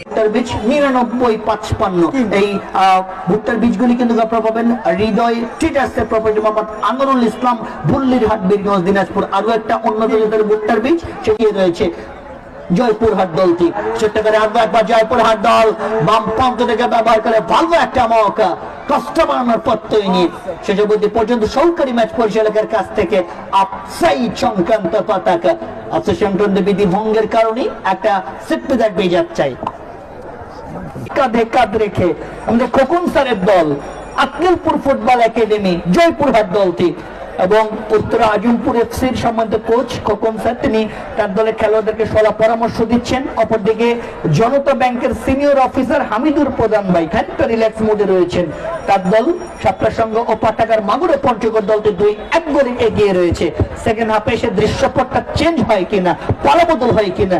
ভুট্টার বীজ 99-55 এই ভুট্টার বীজগুলি কিন্তু আপনারা পাবেন হৃদয় ট্রেডার্সের প্রপার্টি মোহাম্মদ আনোয়ারুল ইসলাম, বুল্লিরহাট, বীরগঞ্জ, দিনাজপুর। আরো একটা উন্নত জাতের ভুট্টার বীজ সেটি রয়েছে জয়পুরহাট দলটি। ছোট্ট করে একবার জয়পুরহাট দল বাম প্রান্ত থেকে ব্যবহার করে ভালো একটা মৌকা কাস্টমার প্রত্যয় নিয়ে শেষ অবধি পর্যন্ত সরকারি ম্যাচ পরিচালকের কাছ থেকে অফসাইড সংক্রান্ত পতাকা, অফসাইড সংক্রান্ত বিধি ভঙ্গের কারণে একটা সিটপিদার বেজাত চাই। কাঁধে কাঁধ রেখে আমাদের খোকন স্যারের দল আক্কেলপুর ফুটবল একাডেমি জয়পুরহাট দলটি এবং উত্তরা আজমপুর এফসির সম্বন্ধে কোচ খোকন স্যার, তিনি তার দলের খেলোয়াড়দেরকে সলা পরামর্শ দিচ্ছেন। অপরদিকে জনতা ব্যাংকের সিনিয়র অফিসার হামিদুর প্রধান ভাই খানিকটা রিল্যাক্স মোডে রয়েছেন। তার দল সাপলা সংঘ ও পাটাকার মাগুরে পঞ্চগড় দলটি 2-1 গোলে এগিয়ে রয়েছে। সেকেন্ড হাফে এসে দৃশ্যপটটা চেঞ্জ হয় কিনা, পালাবদল হয় কিনা